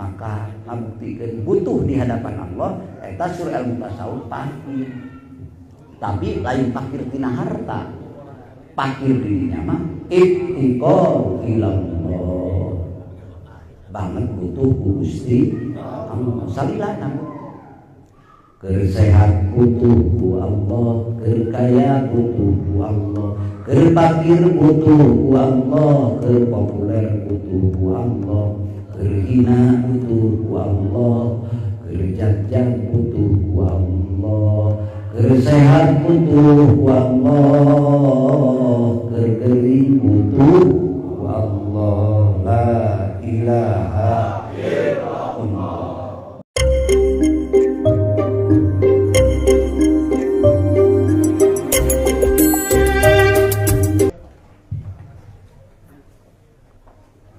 maka ngabuktikan butuh di hadapan Allah eta sur ilmu tasawuf fakir. Tapi lain fakir tina harta, fakir dirinya mah ittiqal ilallah, banget butuh Gusti Allah salilana. Keur sehat butuh ku Allah, keur kaya butuh ku Allah, keur fakir butuh ku Allah, keur populer butuh ku Allah, keur hina butuh ku Allah, keur jajang butuh ku Allah, keur sehat butuh ku Allah, keur geuring butuh ku Allah. La ilaha illallah.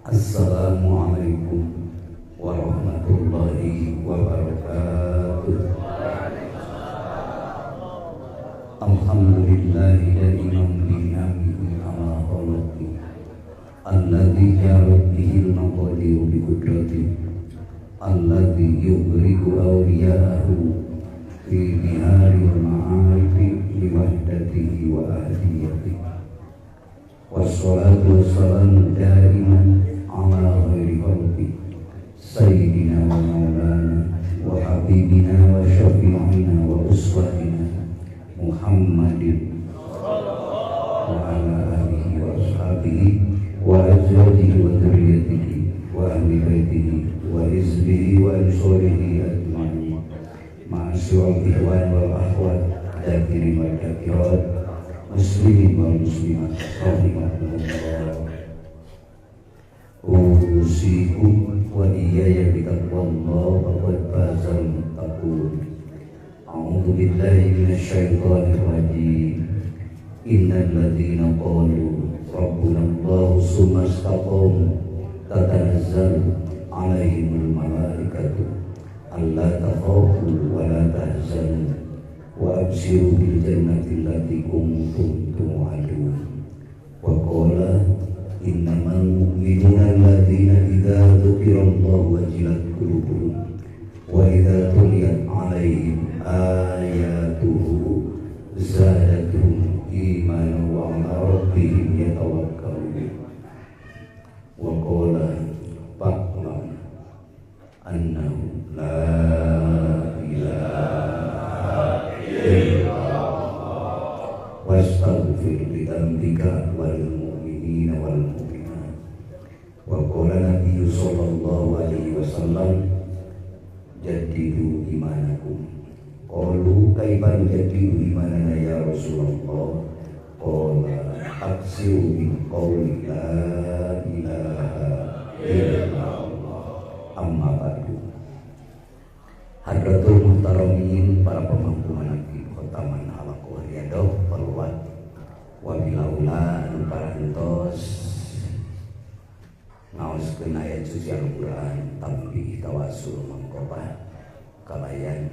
Assalamualaikum warahmatullahi wabarakatuh. Alhamdulillahi da'iman binamihi ala khalaqi alladhi jarat bihil maqadiru bi qudrati alladhi yubriku awliya'ahu fi biharil ma'arifi li wahdatihi wa ahdiyatihi. Wassalatu wassalamu daiman ala khairi khalqi sayyidina wa maulana wa habibina wa syafi'ina wa uswatina Muhammadin wa ala alihi wa ashabihi wa azwajihi wa dzurriyyatihi wa ahli baitihi wa hizbihi wa ansurihi ajma'in. Ma'asyiral ikhwan wal akhwat hadirin wal hadirat muslimin wal muslimat rahimakumullah. Usikum wa iyaya bitaqwallah faqad fazal muttaqun. A'udzu billahi minasyaitonir rajim. Innal ladzina qalu rabbuna Allah tsumma istaqamu tatanazzalu 'alaihimul malaikatu alla takhafu wa la tahzanu wa abshiru bil jannati allati kuntum tu'adun. Wa qala innamal mu'minuna alladzina idza dzukirallahu wajilat qulubuhum wa idza tuliyat 'alaihim ayatuhu zadatuhum imanan wa 'ala rabbihim yatawakkalun. Wa qala fa'lam annahu la ilaha wastaghfir li dzambika wal mu'minina wal mu'minat. Wa qala Nabi sallallahu alaihi wasallam jaddidu imanakum. Qalu kaifa nujaddidu imanana ya Rasulullah? Qala aksiru min qawli la ilaha illallah. Amma ba'du. Hadratul muhtaramin, para pemangku manaqib khotaman halaqah riyadhah perluat wa bilaula anu parantos ngaoskeun ayat suci Al-Qur'an tambi tawassul mangkobah kalayan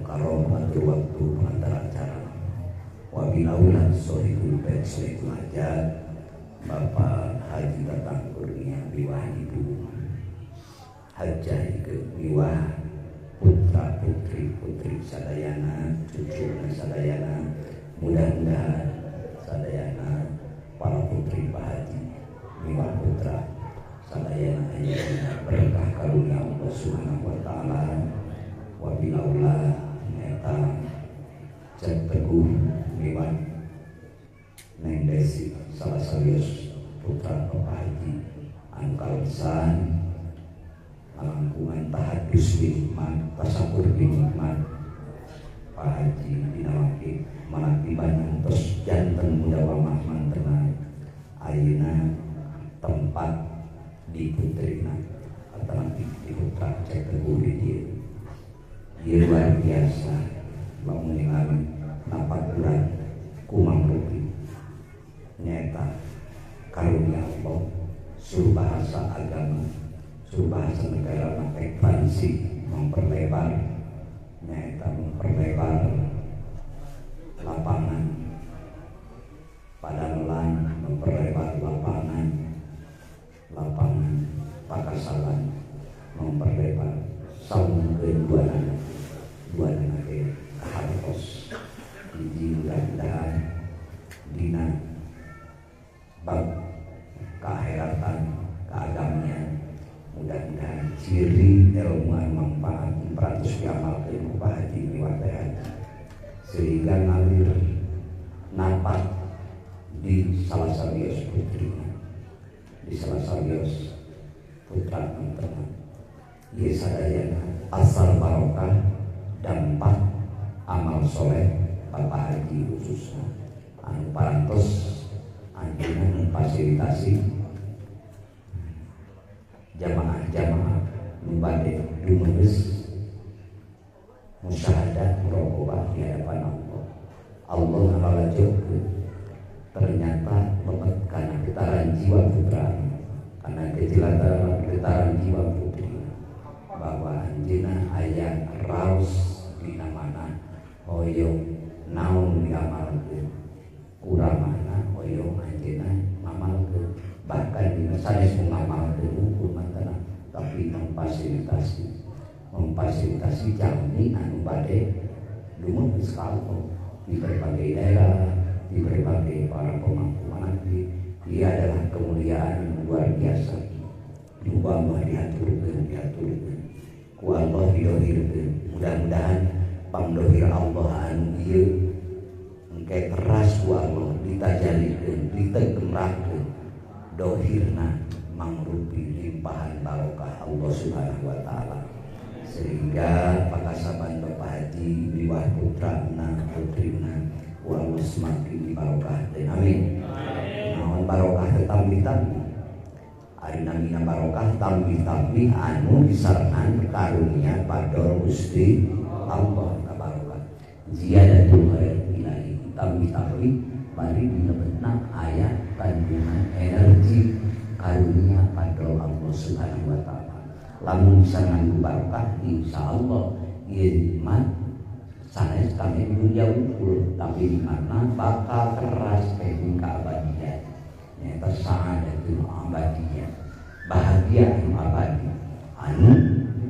karom atur waktu pengantar acara wa bilaula sohibul bait sohibul hajat Bapak Haji datang kurnia biwah ibu hajah ke biwah putra putri sadayana cucu sadayana, mudah-mudahan sadayana para putri Pak Haji biwah putra sadayana ayana berkah karunia Allah Subhanahu wa taala. Wa bilaula eta cek teguh biwah Neng Desi salah serius putra Bapak Haji angkalsan langkungan tahadus nikmat tasakur nikmat Pak Haji dinawaki manakti banyak terus janten muda wamah mantenang ayeuna tempat di putrina alternatif di putra cek teguh di dia luar biasa bangun ningali napak bulan kumang rupi nyata karunia Allah suruh bahasa agama suruh bahasa negara ekspansi memperlebar nyata memperlebar lapangan Padamelan memperlebar lapangan Pakasalan memperlebar saung kedua anak hartos hiji mudah-mudahan dina bab keakhiratan keagamian mudah-mudahan ciri ilmu manfaat 100 diamalkeun ku Pak Haji liwat haji sehingga ngalir napak di salah sawios putrina di salah sawios putra teman ieu sadayana asal barokah dampak amal soleh Bapak Haji khususnya anu parantos anjeunna memfasilitasi jamaah-jamaah nu bade dumeus musyahadat muraqabah di hadapan Allah. Allah ngalalajokeun ternyata lemet karena getaran jiwa putra, karena getaran jiwa putri, bahwa anjeunna aya raos dina mana hoyong naon diamalkeun kuramana hoyong anjeunna ngamalkeun bahkan dina sanes ngamalkeun hukum mantana tapi memfasilitasi jalmi anu bade lumeus ka Allah di berbagai daerah, di berbagai para pemangku manaqib. Dia adalah kemuliaan yang luar biasa. Muga-muga diaturkeun ku Allah didohirkeun. Mudah-mudahan pangdohir Allah anu ieu engke keras ku Allah ditajalikeun, ditegerakeun dohirna mangrupi limpahan barokah Allah Subhanahu wa taala. Sehingga pakasaban Bapak Haji liwah putrana putrina Allah semakin dibarokahkeun amin. Naon barokah tambi-tambi ari namina barokah tambi-tambi anu disarengan karunia padol Gusti Allah ka barokah ziyadatul khair ilahi tambi-tambi bari dinebetna aya kandungan energi karunia padol Allah Subhanahu wa taala. Lamun bisa nganggo barokah insyaallah ieu nikmat sanes kami dunia unggul tapi nikmatna bakal keras kenging keabadian nyata saadatul abadiyah bahagia anu abadi anu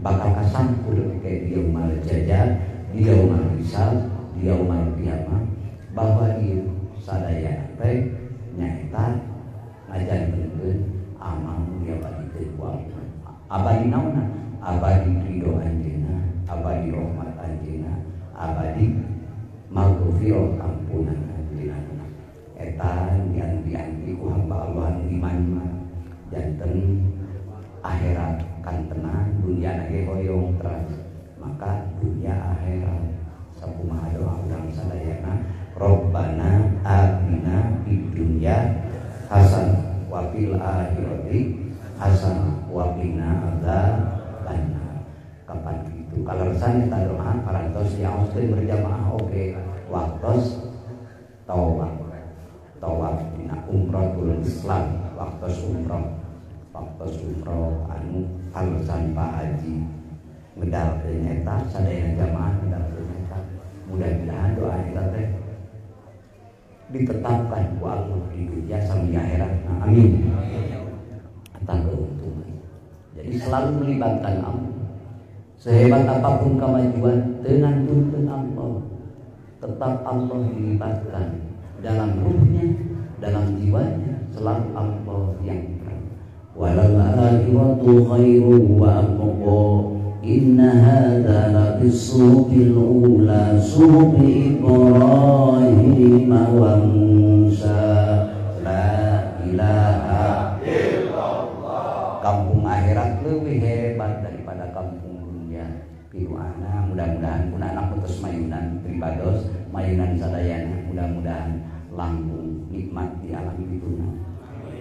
bakal kasampur ke yaumul jazaa di yaumul hisab di yaumul qiyamah bahwa ieu sadaya teh nyaeta ngajantenkeun amal nu abadikeun ku Allah. Abadi naonna abadi ridho anjeunna abadi rahmat anjeunna abadi maghfirah ampunan anjeunna eta yang dianti ku hamba Allah anu iman janten akhirat kan tenang dunia ge hoyong terus maka dunia akhirat sakumaha doa urang sadayana Rabbana atina fid dunya hasanah wa fil akhirati hasanah wa qina adzabannar. Kapan itu kaleresan eta doa parantos nyaoskeun berjamaah oge waktos tawaf dina umratul Islam waktos umrah anu kaleresan Pak Haji ngedalkeun eta sadayana jamaah ngedalkeun eta mudah-mudahan doa eta teh ditetapkan ku Allah di dunia sampai akhirat amin. Keuntungan. Jadi selalu melibatkan Allah. Sehebat apapun kemajuan tenantun Allah, tetap Allah dilibatkan dalam ruhnya, dalam jiwanya, selalu Allah yang terang. Walal akhiratu khairun wa abqa. Inna hadza la bis-suhufil ula suhufi Ibrahim wa Musa. La ilaha kampung akhirat lebih hebat daripada kampung dunia. Piruana mudah-mudahan pun anak putus mayunan pribados mayunan sadayana mudah-mudahan langkung nikmat di alam dunia.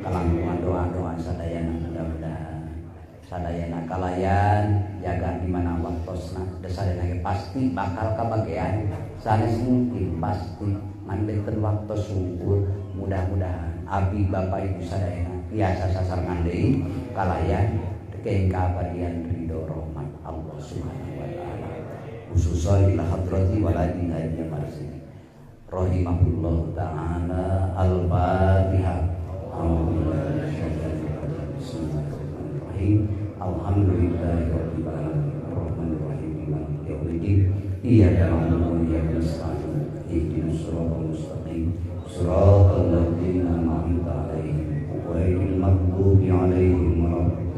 Kalangkungan doa-doa sadayana mudah-mudahan sadayana kalayan jaga di mana waktosna sadayana pasti bakal kabagean sanes mungkin pasti ngandeukeun waktu sungkur mudah-mudahan abi bapak ibu sadayana biasa sasarangan deui kalayan tekeng kaabadian ridho rahmat Allah Subhanahu wa taala khususan ila hadrati waladina ya marsi rahimahullah taala al-fatihah. Bismillahirrahmanirrahim. Alhamdulillahirabbil alamin arrahmanir rahim maliki yaumiddin iyyaka na'budu wa iyyaka nasta'in ihdinas siratal mustaqim siratal ladzina an'amta 'alaihim ghairil maghdubi 'alaihim waladdallin.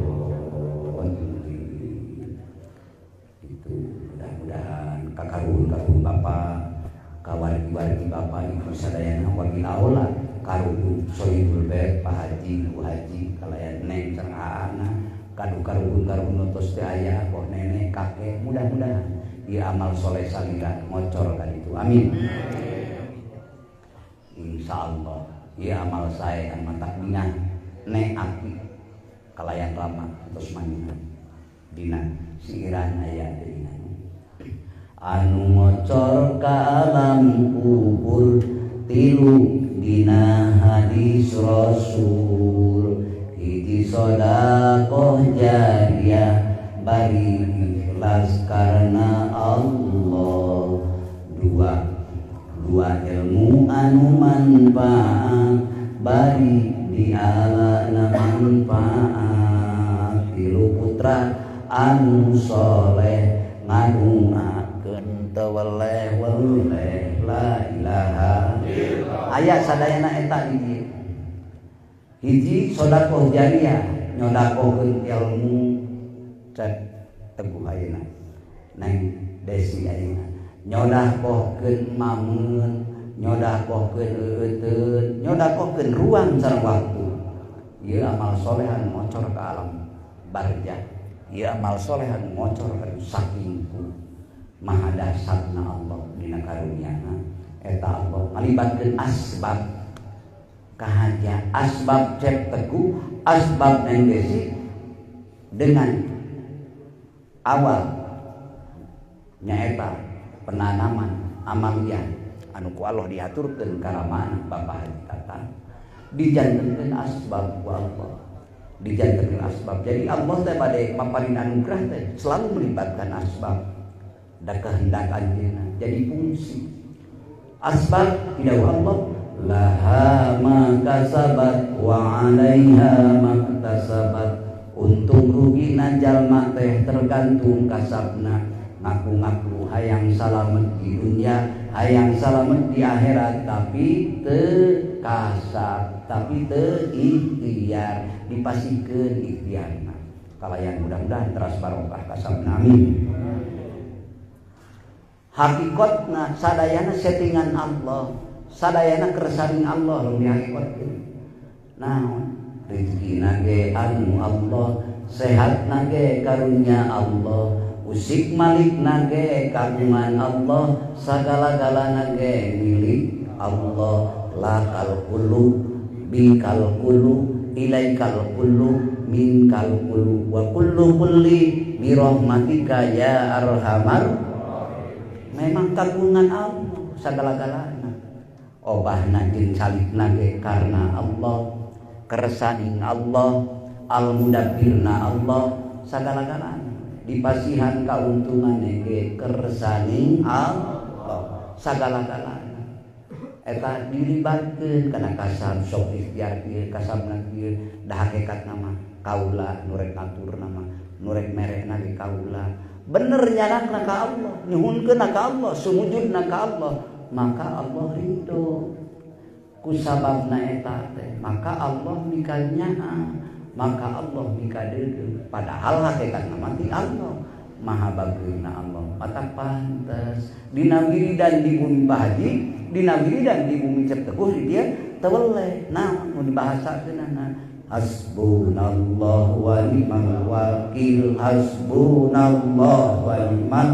Itu mudah-mudahan kakaruhun Bapak, kawargi-wargi Bapak ibu sadayana wakil aula karuhun sohibul bait Pak Haji Bu Haji kalayan neng sareng aana karuhun notos teh aya kok nenek kakek mudah-mudahan ieu amal soleh salira ngocor ka ditu amin. Insyaallah ieu amal sae kan matak bingan nek api kalayan lama terus manjina dina siiran aya dina anu ngocor ka alam kubur tilu dina hadis Rasul hiji sedekah jariyah bari ikhlas karena Allah dua ilmu anu manfaat bari dialana manfaat tilu putra anu soleh ngadungakeun teu weleh-weleh la ilaha illallah aya sadayana eta hiji sedekah jariyah nyodakoheun ilmu cek teguh ayeuna nang desi ayeuna nyodakoheun mamun nyodakoheun eueuteun nyodakoheun ruang sareng waktu ieu amal solehan ngocor ka alam barzah ieu amal solehan ngocor ka sakingku maha dasarna Allah dina karuniana eta Allah ngalibatkeun asbab kahaja asbab cek teguh asbab nang desi dengan awal nyaeta penanaman amaliyah anu ku Allah diaturkeun karamana Bapak Haji kata dijantenkeun asbab ku Allah dijantenkeun asbab jadi Allah teh bade maparin anugerah teh selalu melibatkan asbab da kehendak anjeunna jadi fungsi asbab dawuh Allah laha ma kasabat wa 'alaiha maktasabat untung rugina jalma teh tergantung kasabna ngaku-ngaku hayang salamet di dunia hayang salamet di akhirat tapi teu kasab tapi teu ikhtiar dipasikeun ikhtiarna kalayan mudah-mudahan teras barokah kasabna amin. Hakikatna sadayana settingan Allah sadayana keresaning Allah lu dihakikatkeun naon rezekina ge anu Allah sehatna ge karunia Allah usik malikna ge kagungan Allah sagala-galana ge milik Allah lakal kullu bikal kullu ilaikal kullu minkal kullu wa kullu kulli bi rahmatika ya arhamar memang kagungan Allah sagala-galana obahna jeung salikna ge karena Allah keresaning Allah al-mudabbirna Allah sagala-galana dipasihan kauntungan ge keresaning Allah sagala-galana eta dilibatkeun kana kasab sok ikhtiar ieu kasabna ieu da hakikatna mah kaula nu rek aturna mah nu rek merekna ge kaula bener nyarakna ka Allah nyuhunkeunna ka Allah sumujudna ka Allah maka Allah ridho ku sababna eta teh maka Allah mikanya maka Allah mikadeung padahal hakikatna mati Allah maha baguna Allah mata pantas dina wiridan di bumi bahaji dina wiridan di bumi cep teguh di dia teweleh nah nu dibahasakeunna hasbunallahu wa ni'mal wakil hasbunallahu wa ni'mal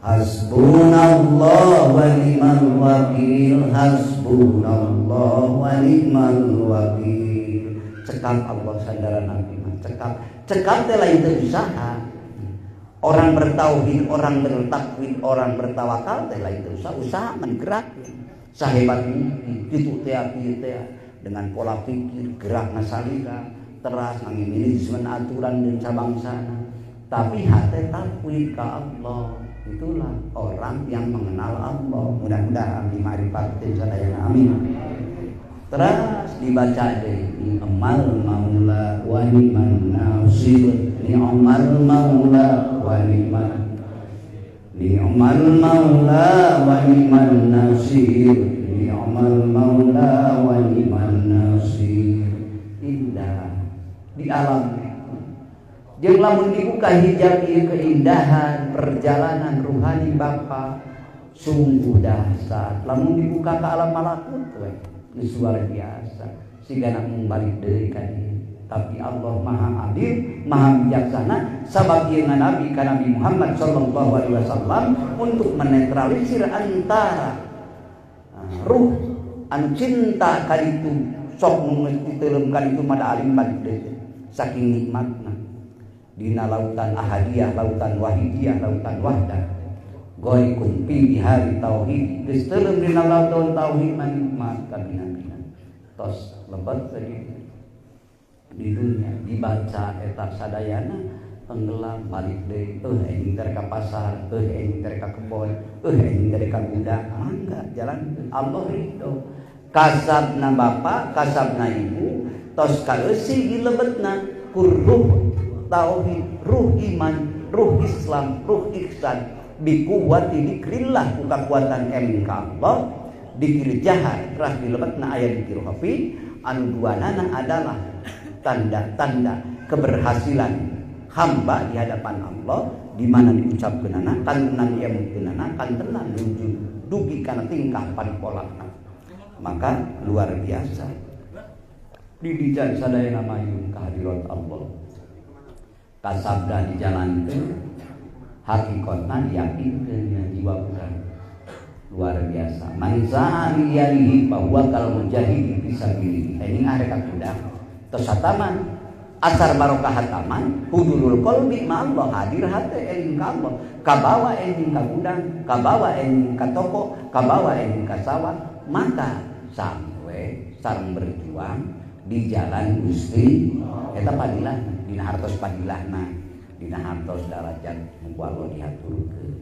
hasbunallahu wa ni'mal wakil hasbunallahu wa ni'mal wakil cekap Allah sandaran Nabi cekap teh lain teu usaha orang bertauhid orang bertakwid orang bertawakal teh lain teu usaha menggerak sahebat mungkin kitu teh dengan pola pikir gerak nasalira teras ngimini disebut aturan dan sabangsana tapi hati takwid ka Allah itulah orang yang mengenal Allah mudah-mudahan di ma'rifatin sadayana amin terus dibaca deui ni'mal maula wa ni'man nasir, ni'mal maula wa ni'mal maula wa ni'man nasir, ni'mal maula wa ni'man nasir. Indah di alam jeung lamun dibuka hijab ieu keindahan perjalanan ruhani Bapa sungguh dahsyat. Lamun dibuka ke alam malakut geus luar biasa. Sigana balik deui ka dieu. Tapi Allah Maha Adil, Maha Bijaksana. Sabab ieu Nabi ka Nabi Muhammad sallallahu alaihi wasallam untuk menetralisir antara ruh anu cinta ka ditu sok nu diteuleum ka ditu mada alim balik deui saking nikmatna. Dina lautan ahadiyah, lautan wahidiyah, lautan wahdah goikum fi bihari tauhid geus teuleum dina lautan tauhid nikmat ka bina-bina tos lebat tadi di dunia dibaca eta sadayana tenggelam balik deui anjing tere ka pasar anjing tere ka kebon anjing tere ka budak mangga jalan Allah ridho kasabna bapa kasabna ibu tos kaeusi dilebetna ruh tauhid, ruh iman, ruh Islam, ruh ihsan bikuwati dikrillah ku kakuatan MK Allah dikir jahat rah dilebetna aya dikir hafi anu duanana adalah tanda-tanda keberhasilan hamba di hadapan Allah di mana diucapkeunana kantenan ieu mungkinana kantenan nuju dugi kana tingkah panipolana. Maka luar biasa didijan sadayana mayun kehadirat Allah kasabda dijalankeun hakikatna diyakinkeun jiwa urang luar biasa man sa'aliyalihi bahwa kal mujahid fisabilillah ini arek kabudak tos hataman asar barokah hataman hudurul qalbi ma Allah hadir hate eling ka Allah kabawa eling ka gudang kabawa eling ka toko kabawa eling ka sawah maka sampai sareng berjuang di jalan Gusti eta padilah dina hartos padilahna dina hartos darajat muga Allah diaturkeun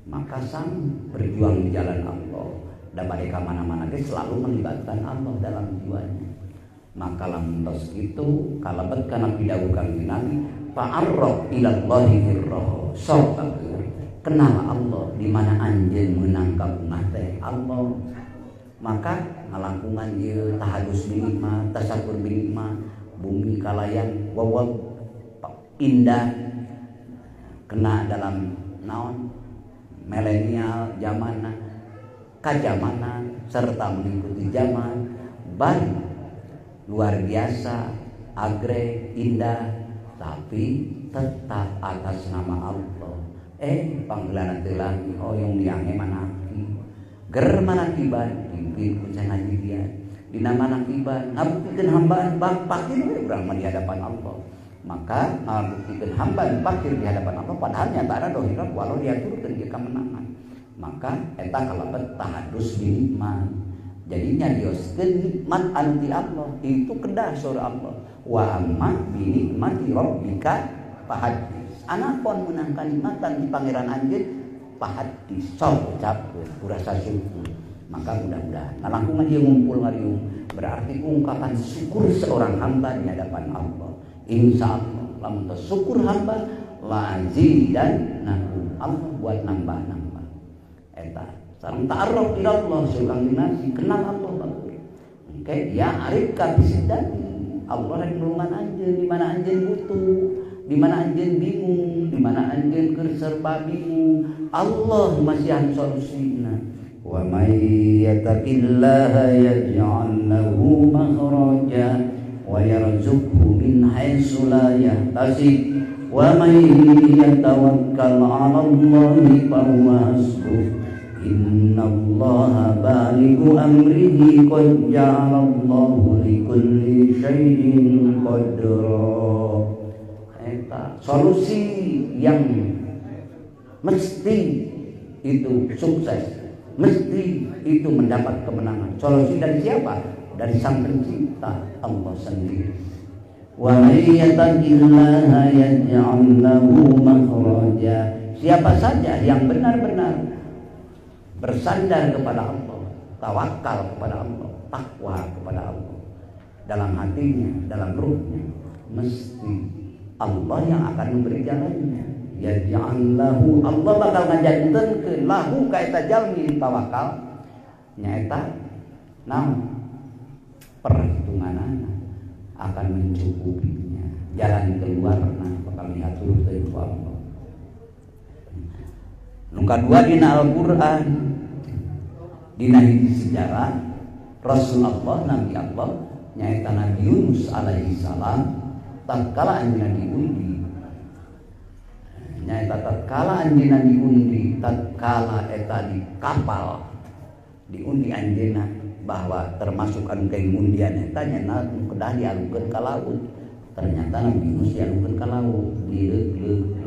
maka sang berjuang di jalan Allah da bade ka mana-mana ge selalu melibatkan Allah dalam jiwanya maka lamun tos kitu kalebet kana pidawuh Kangjeng Nabi fa'arraf ilallahi firraha sabaeur kenal Allah di mana anjeun meunang ka umat teh Allah maka ngalangkungan ieu tahadus binikmat tasakur binikmat bumi kalayan wawag indah kena dalam naon milenial zamanna kajamanan serta mengikuti zaman baik luar biasa agreg indah tapi tetap atas nama Allah panggilan teh lagi hoyong liange manaki ger manakiban pimpin ku ngaji dia dina manakiban ngabuktikeun hambaan pakir we urang di hadapan Allah maka ngabuktikeun hambaan pakir di hadapan Allah padahal nyatana dohirna walau diaturkeun ieu kemenangan maka eta kalebet tahadus binikmat jadinya dioskeun nikmat anti Allah itu kedah surah Allah wa amma binikmati rabbika fahadis anapun meunang kanikmatan di pangeran anjeun fahadis sok ucapkeun kurasa syukur maka mudah-mudahan nalangkungan dia ngumpul ngariung berarti ungkapan syukur seorang hamba di hadapan Allah insya Allah lamun syukur hamba lazidan nahu Allah buat nambah-nambah eta sareng ta'arruf ila Allah surang dinasi kenal Allah bagus oke ya arif ka bisidati Allah rek nulungan anjeun di mana anjeun butuh di mana anjeun bingung di mana anjeun keur serba bingung Allah masihan solusina wa may yattaqillaha yaj'al lahu makhraja wa yarzuqhu min haitsu la yahtasib wa may yatawakkal 'ala Allahi fa huwa hasbuh innallaha balighu amrihi qad ja'alallahu likulli syai'in qadra eta solusi yang mesti itu sukses mesti itu mendapat kemenangan. Solusi dari siapa? Dari Sang Pencipta Allah sendiri. Wa may yattaqillaha yaj'al lahu makhraja. Siapa saja yang benar-benar bersandar kepada Allah, tawakal kepada Allah, takwa kepada Allah, dalam hatinya, dalam ruhnya, mesti Allah yang akan memberi jalannya. Ya ja'allahu, Allah bakal ngajantenkeun lahu ka eta jalmi tawakal nyaeta naon perhitunganana akan mencukupinya, jalan keluarna bakal diaturkeun ku Allah. Nu kadua dina Al-Qur'an, dina hiji sejarah Rasulullah Nabi Allah nyaeta Nabi Yunus alaihi salam tatkala anjeunna diundi, nyaeta tatkala anjeunna diundi, tatkala eta di kapal diundi anjeunna bahwa termasuk anu kain undian eta nya kedah dialungkeun ka laut. Ternyata Nabi Yunus dialungkeun ka laut, direug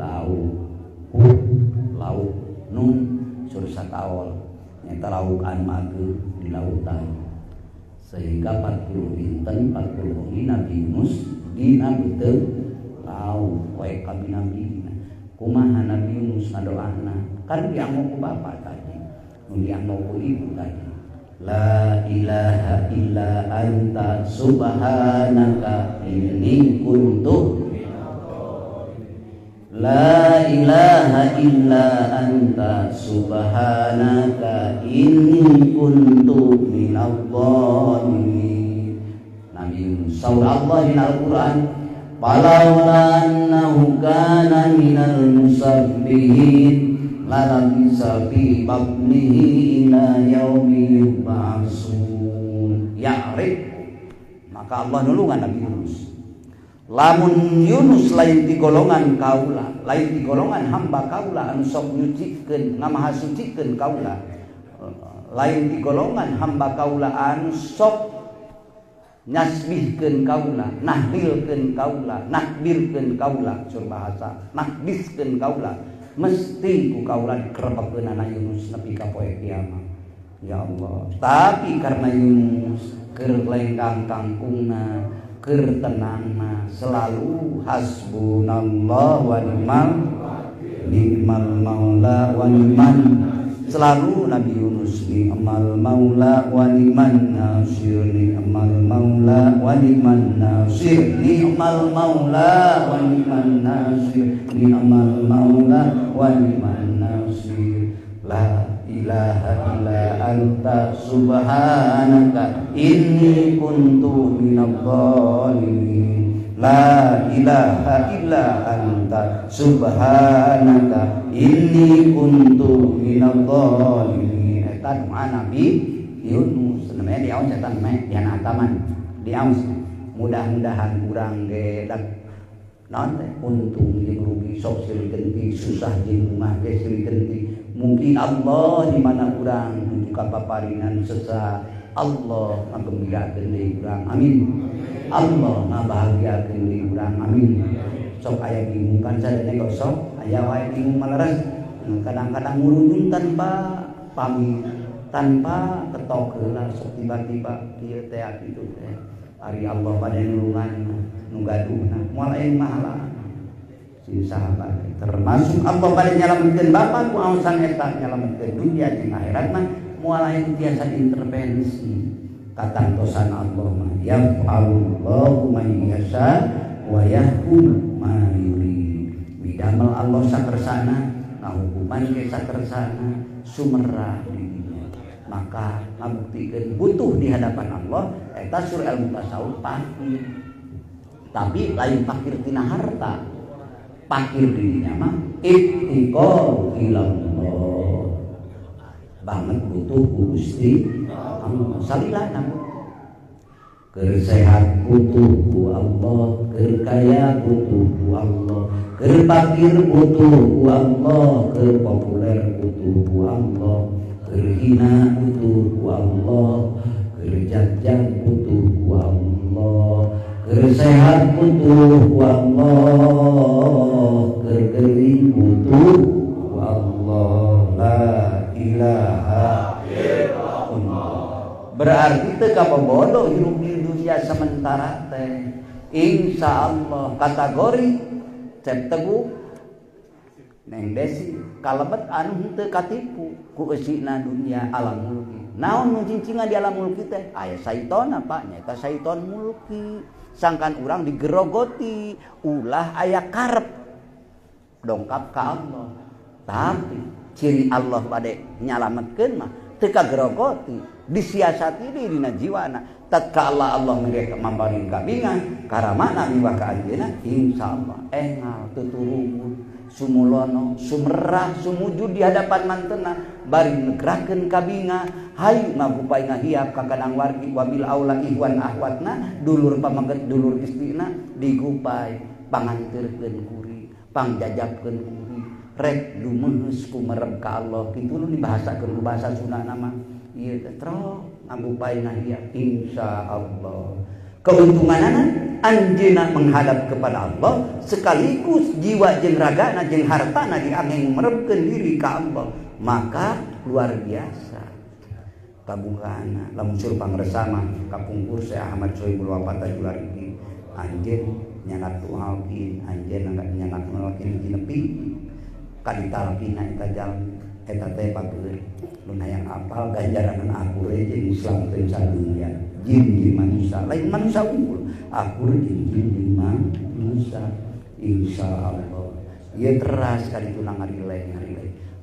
laut nun sursa kaol nyaeta lauk anu ageuh di lautan. Sehingga 40 dinten 40 wengi Nabi Yunus dina beuteung laut poe ka binabina. Kumaha Nabi Yunus ngadoana? Kan dianggo ku bapa tadi, nu dianggo ku ibu tadi. La ilaha illa anta subhanaka inni kuntu La ilaha illa anta subhanaka inni kuntu minadh dhalimin. Nabi Yunus saur Allah di Al-Qur'an, "Falawla annahu kana minal musabbihin lalabisa fi batnihi ila yaumi yub'atsun." Ya'rif, maka Allah nulungan Nabi Yunus. Lamun Yunus lain di golongan kaula, lain di golongan hamba kaula anu sok nyucikeun ngamaha sucikeun kaula, lain di golongan hamba kaula anu sok nyasbihkeun kaula, nahlilkeun kaula, nakbirkeun kaula, sur bahasa nakbiskeun kaula, mesti ku kaula dikerepekeun anak Yunus nepi ka poe kiamat. Ya Allah, tapi karena Yunus keur lenggang kangkungna, keur tenangna, selalu hasbunallah wa ni'mal maula wa ni'man, selalu Nabi Yunus ni'mal maula wa ni'man nasir, ni'mal maula wa ni'man nasir, ni'mal maula wa ni'man nasir, ni'mal maula wa ni'man nasir. La ilaha illa anta subhanaka inni kuntu minadh dhalimin. La ilaha illa anta subhanaka inni kuntu minadh dhalimin. Eta doa Nabi Yunus namanya diaos eta mah diana ataman diaos. Mudah-mudahan urang ge dak naon teh untung jeung rugi sok silikeun ti, susah jeung mah ge silikeun ti. Mungkin Allah di mana urang nuju ka paparingan sesa, Allah ngagembirakeun deui urang, amin. Allah ngabahagiakeun deui urang, amin. Sok aya bingung kan sadene kok sok aya wae bingung maleres. Kadang-kadang ngurudun tanpa pamit, tanpa ketok heula, sok tiba-tiba kieu teh kitu teh. Ari Allah bade nulungan nu gaduhna, moal aing mahala. Si sahabat termasuk Allah bade nyalametkeun bapa ku aosan eta nyalametkeun dunia jeung akhirat mah moal aing tiasa intervensi. Katantosan Allah mah yaf'alullahu man yasha wa yahkum ma yurid. Bidamel Allah sakersana, ngahukuman ge sakersana, sumerah dirinya. Maka ngabuktikeun butuh di hadapan Allah eta sur ilmu tasawuf fakir. Tapi lain fakir tina harta. Fakir dirinya mah ittiqau ilallah. Banget butuh ku Gusti Allah. Salilana keur sehat butuh ku Allah, keur kaya butuh ku Allah, keur fakir butuh ku Allah, keur populer butuh ku Allah, keur hina butuh ku Allah, keur jajak butuh ku Allah, keur sehat butuh ku Allah, keur geuning butuh ku Allah. La ilaha illallah. Berarti teu kabobodo hirup di dunia sementara teh. Insyaallah kategori cek teguh Neng Desi kalebet anu teu katipu ku eusina dunia alam mulki. naon nu cincingan di alam mulki teh aya syaiton apa nyaeta syaiton mulki sangkan urang digerogoti ulah aya karep dongkap ka Allah tapi ciri Allah bade nyalametkeun mah teu kagerogoti disiasati di dina jiwana tatkala Allah mengge mambarin kabingan karamana miwah ka anjeunna insyaallah engal tuturungun sumulono sumerah sumujud di hadapan mantenna bari negrakeun kabinga hayu ngagupay ngahiap ka kadang wargi wabil aula ihwan ahwatna dulur pamangget dulur istina digupay pangantirkeun kuri pangjajabkeun kuri rek dumeheus kumerem ka Allah kitu nu dibahasakeun ku bahasa Sundana mah ieu teh trok ngagupay ngahiap insyaallah keuntunganana anjeunna menghadap kepada Allah sekaligus jiwa jeung ragana jeung hartana diangeng meremkeun diri ka Allah maka luar biasa kabungana lamun suruh pangresama kapungkur Syekh Ahmad Sohibul Wafat Jularigi anjeun nyangat tuhalkin anjeun nyangat tuhalkin jinepi kaditalkina eta jalmi eta teh bageus nu hayang apal ganjaran aku jeung Islam teh sadunya jin di manusia lain manusia unggul aku jin di manusia insyaallah ieu teras kali tunang ngarileh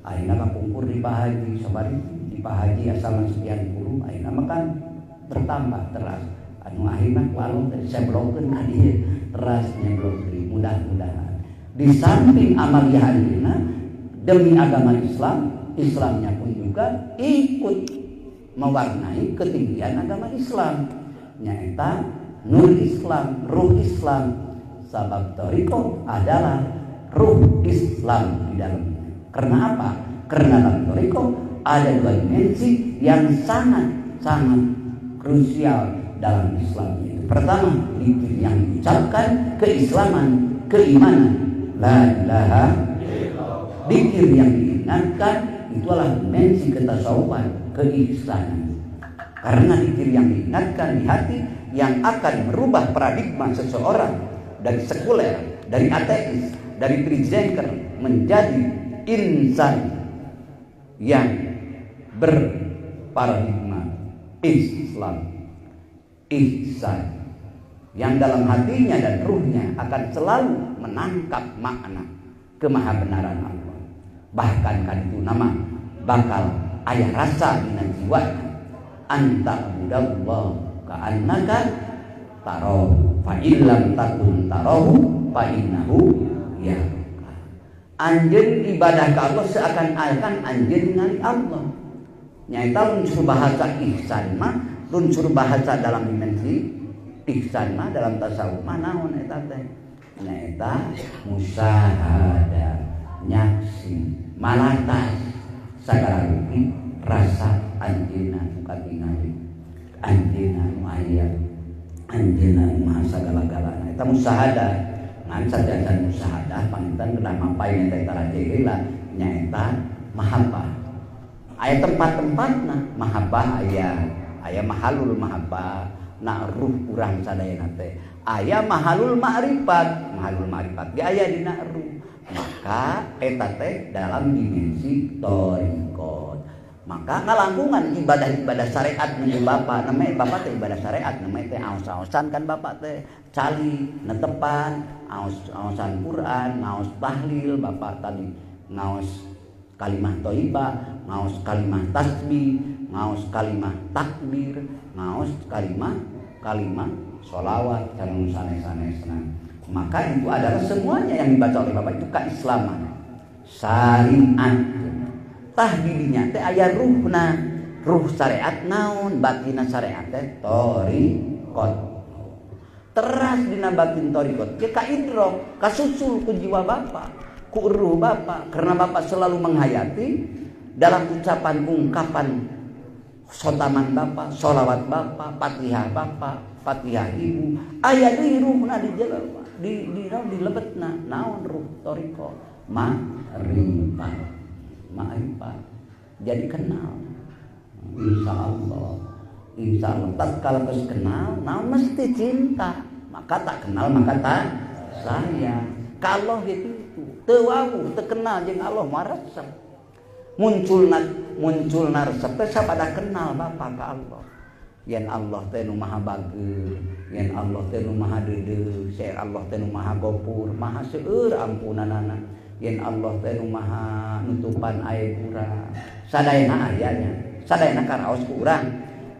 ayeuna kapungkur di Pak Haji sabari di Pak Haji asal sekian puluh ayeuna mah kan bertambah teras anu akhirna walau saya blokkeun ka dieu teras nyeblok deui mudah-mudahan di samping amaliyah ayeuna demi agama Islamnya pun juga ikut mewarnai ketinggian agama Islam nyaeta nur Islam ruh Islam sabab thariqah adalah ruh Islam di dalamnya karena apa? Karena dalam thariqah ada dua dimensi yang sangat krusial dalam Islam itu pertama zikir yang diucapkan keislaman keimanan la ilaha illallah zikir yang diingatkan itulah dimensi ketasawufan keihsanan karena zikir yang diingatkan di hati yang akan merubah paradigma seseorang dari sekuler, dari ateis, dari freethinker menjadi insan yang berparadigma Islam ihsan yang dalam hatinya dan ruhnya akan selalu menangkap makna kemahabenaran Allah bahkan kan itu nama bakal aya rasa dina jiwana anta budallah ka'annaka tarahu fa illam takun tarahu fa innahu yaraka anjeun ibadah ka Allah seakan-akan anjeun ningali Allah nyaeta unsur bahasa ihsan mah unsur bahasa dalam dimensi ihsan mah dalam tasawuf mah naon eta teh nyaeta musahadah nyaksi malatas sagala rupi rasa anjeunna nu katingali anjeunna nu aya anjeunna nu maha sagala-galana eta musahadah ngan sajajan musahadah panginten kedah mapai eta tarajegela nyaeta mahabbah aya tempat-tempatna mahabbah aya mahalul mahabbah na ruh urang sadayana teh aya mahalul ma'rifat ge aya dina ruh maka eta teh dalam dimensi thariqah maka ngalangkungan ibadah-ibadah syariat nu bapak namanya bapak teh ibadah syariat namanya teh aos-aosan kan bapak teh cali netepan aos-aosan Quran ngaos tahlil bapak tadi ngaos kalimah thayyibah ngaos kalimah tasbih ngaos kalimah takbir ngaos kalimah sholawat sareng sanes-sanesna maka itu adalah semuanya yang dibaca oleh bapak itu keislaman syariat tah dirinya teh aya ruhna ruh syariat naon batina syariat teh thariqah teras dina batin thariqah ke kaidrok kasusul ku jiwa bapak ku ruh bapak karena bapak selalu menghayati dalam ucapan ungkapan sotaman bapak sholawat bapak fatihah bapak fatihah ibu aya deui ruhna di jelema di lebetna naon ruh thariqah ma'rifat jadi kenal insyaallah tatkala geus kenal naon mesti cinta maka tak kenal maka tak sayang kalau gitu teu wawuh teu kenal jeung Allah marasem munculna resep teh sabada kenal Bapa ka Allah. Yen Allah teh nu maha bageur, yen Allah teh nu maha deudeu, yen Allah teh nu maha gopur, maha seueur ampunanana, yen Allah teh nu maha nutupan aib urang. Sadayana ayanya, sadayana karaos ku urang.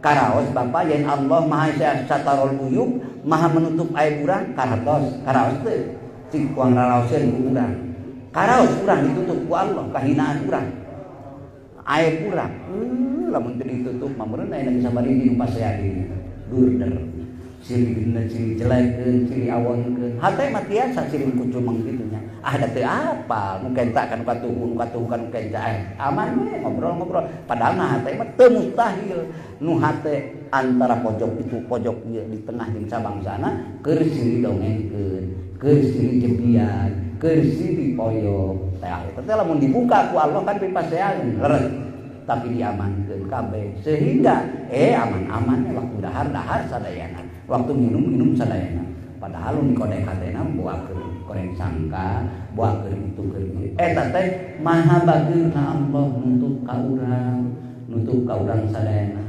Karaos Bapa yen Allah maha satarul uyub, maha menutup aib urang, karaos teh cik kuang raraoseun ku urang. Karaos urang ditutup ku Allah, kahinaan urang. Aib urang. Lamun teu ditutup mah meureun aya nu sabari di pasea di durder. Ciri dina ciri jelekkeun, ciri awonkeun. Hate mah tiasa ciri kucumeng kitu nya. Da teu apal, nu kenta kan katuhu kan kenta aman we ngobrol-ngobrol. Padahal na hate mah teu mustahil. Nu hate antara pojok itu pojok ieu di tengah jeung sabangsana keur siri dongengkeun, keur siri jebian, keur siri poyok. Tah eta teh lamun dibuka ku Allah kan pipasean leres. Tapi diamankan kabeh sehingga aman-aman waktu dahar sadayana, waktu minum sadayana. Padahal nu dikodek hatena buakeun koreng sangka, buakeun itu keur ieu. Eta teh maha bageurna Allah nutup ka urang sadayana.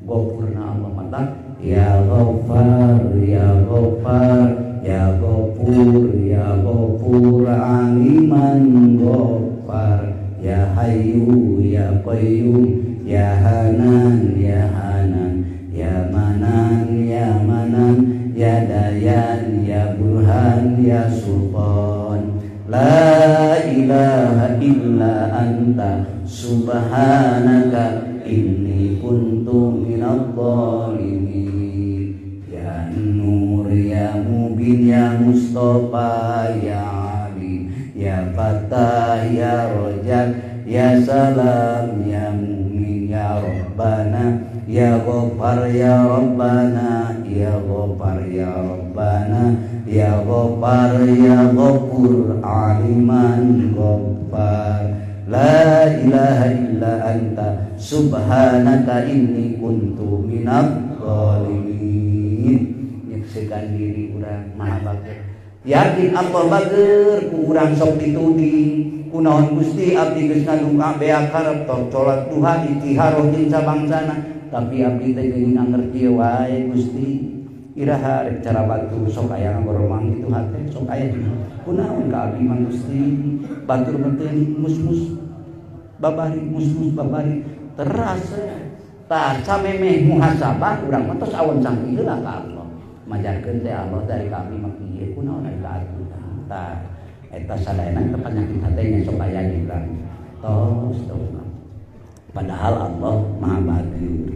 Gopurna Allah mata ya Ghaffar ya Ghaffar ya Ghafur ya Ghafur aliman Ghaffar ya Hayyu ya Qayyum ya Hanan ya Hanan ya Manan ya Manan ya Dayan ya Burhan ya Sultan la ilaha illa anta subhanaka inni kuntu minadh dhalimin ya Nur ya Mubin ya Mustafa ya ya Fatah ya Rojak ya Salam ya Mu'min ya Rabbana ya Ghaffar ya Rabbana ya Ghaffar ya Rabbana ya Ghaffar ya Ghafur aliman Ghaffar la ilaha illa anta subhanaka inni kuntu minadh dhalimin. Nyeksikeun diri urang maha bageur. Yakin Allah bageur ku urang sok dituding kunaon Gusti abdi geus ngadoa beak hareup tos salat duha itiharoh jeung sabangsana tapi abdi teh geuning ngarti wae Gusti iraha rek cara batu sok aya ngoromang kitu hate sok aya kunaon ka abdi mah Gusti batur menteuning mus-mus babari terasa tah samemeh muhasabah urang mah tos awan sangki heula ka Allah majarkeun teh Allah dari kami mah kieu kunaon ari kaatu tah eta sadayana teh panyakit hatenya sok aya di urang tos padahal Allah maha bageur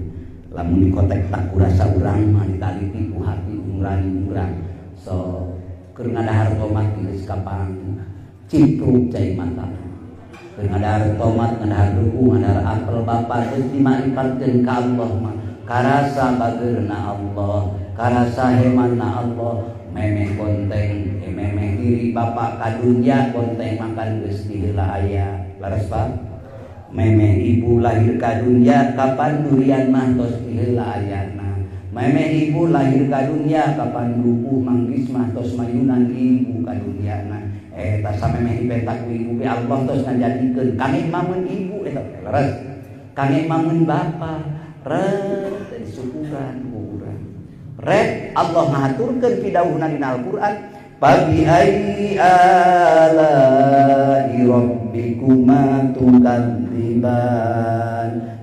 lamun dikotek tak kurasa urang mah ditaliti ku hati nurani urang so keur ngadahar tomat geus kapang cipruk cai mata keur ngadahar tomat ngadahar duku ngadahar apel Bapa geus dimarifatkeun ka Allah mah karasa bageurna Allah karasa hemanna Allah memeh konteng memeh diri Bapa ka dunya konteng makan geus di heula aya laras Pak memeh ibu lahir ka dunya kapan durian mah tos di heula ayana memeh ibu lahir ka dunya kapan duku manggis mah tos mayunan ibu ka dunyana eta samemeh dibentak ku ibu be Allah tos ngajadikeun kangge mamun ibu eta laras kangge mamun Bapa rek dari syukuran ku urang rek Allah ngaturkeun pidawuhna dina Al-Qur'an Fabi ayyi ala'i rabbikuma tukadziban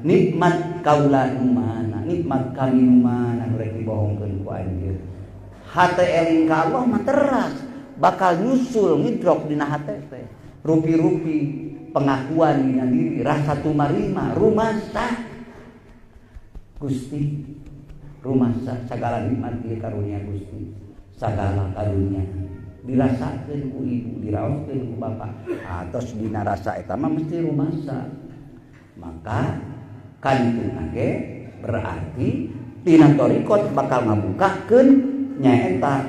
nikmat kaula nu mana nikmat kami nu mana nu rek dibohongkeun ku anjeun hate eling ka Allah mah teras bakal nyusul ngidrok dina hate teh rupi-rupi pengakuan dina diri rasa tumarima rumasa Gusti rumasa segala nikmat ieu karunia Gusti sagala karunia dirasakeun ku ibu diraoskeun ku bapa atos dina rasa eta mah mesti rumasa maka kantuna ge berarti tina thariqat bakal ngabukakeun nyaeta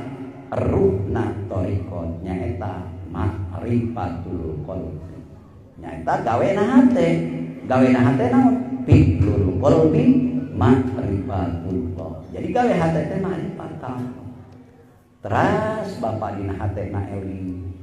ruhna thariqat nyaeta ma'rifatul qalbi nyaeta gawena hate naon fi'lul qalbi ma'rifatullah jadi gawe hate teh ma'rifat ka teras Bapa dina hatena eling